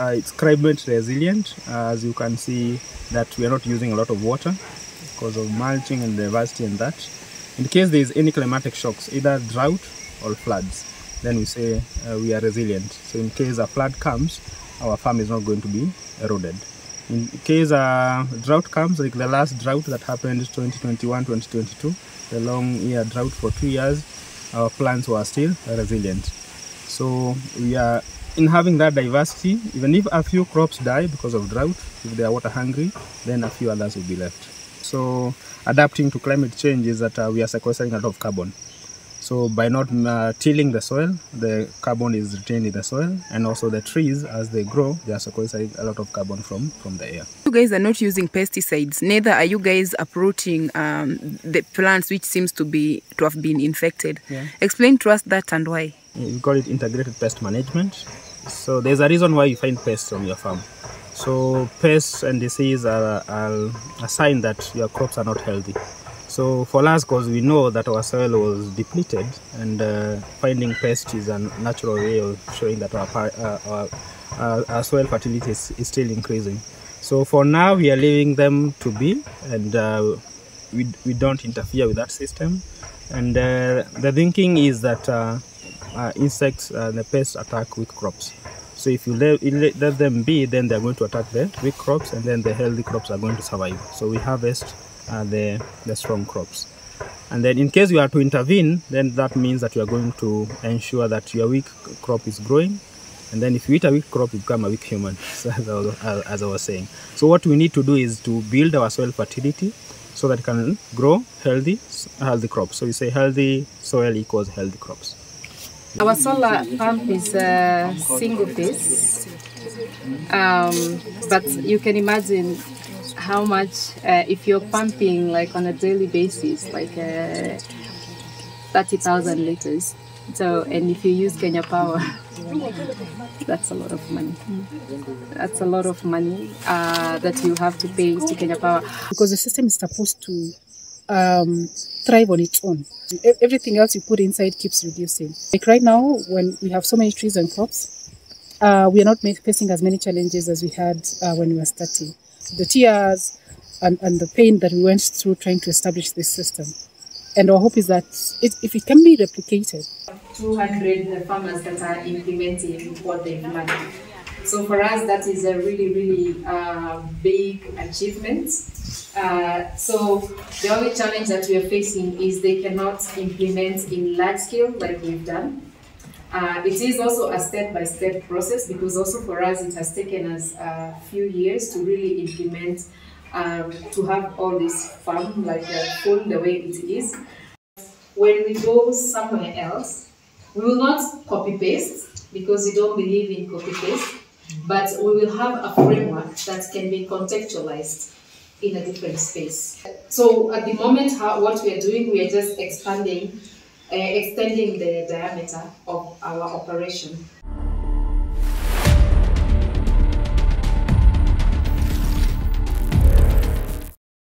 it's climate resilient. As you can see that we are not using a lot of water because of mulching and diversity and that. In case there is any climatic shocks, either drought or floods, then we say we are resilient. So in case a flood comes, our farm is not going to be eroded. In case a drought comes, like the last drought that happened in 2021-2022, the long year drought for 2 years, our plants were still resilient. So we are in having that diversity. Even if a few crops die because of drought, if they are water hungry, then a few others will be left. So adapting to climate change is that we are sequestering a lot of carbon. So by not tilling the soil, the carbon is retained in the soil, and also the trees, as they grow, they are sequestering a lot of carbon from the air. You guys are not using pesticides, neither are you guys uprooting the plants which seems to have been infected. Yeah. Explain to us that and why. We call it integrated pest management. So there's a reason why you find pests on your farm. So pests and disease are a sign that your crops are not healthy. So for us, because we know that our soil was depleted, and finding pests is a natural way of showing that our soil fertility is still increasing. So for now, we are leaving them to be, and we don't interfere with that system. And the thinking is that insects, the pests attack weak crops. So if you let them be, then they're going to attack the weak crops, and then the healthy crops are going to survive. So we harvest the strong crops. And then in case you are to intervene, then that means that you are going to ensure that your weak crop is growing. And then if you eat a weak crop, you become a weak human, as I was saying. So what we need to do is to build our soil fertility so that it can grow healthy crops. So we say healthy soil equals healthy crops. Our solar pump is a single phase, but you can imagine how much if you're pumping like on a daily basis, like 30,000 liters. So, and if you use Kenya Power, that's a lot of money. That's a lot of money that you have to pay to Kenya Power. Because the system is supposed to thrive on its own. Everything else you put inside keeps reducing. Like right now, when we have so many trees and crops, we are not facing as many challenges as we had when we were starting. The tears and the pain that we went through trying to establish this system. And our hope is that if it can be replicated. 200 farmers that are implementing what they've learned. So for us, that is a really, really big achievement. So the only challenge that we are facing is they cannot implement in large scale like we've done. It is also a step-by-step process, because also for us it has taken us a few years to really implement, to have all this farm like full the way it is. When we go somewhere else, we will not copy-paste, because we don't believe in copy-paste, but we will have a framework that can be contextualized in a different space. So at the moment, what we are doing, we are just extending the diameter of our operation.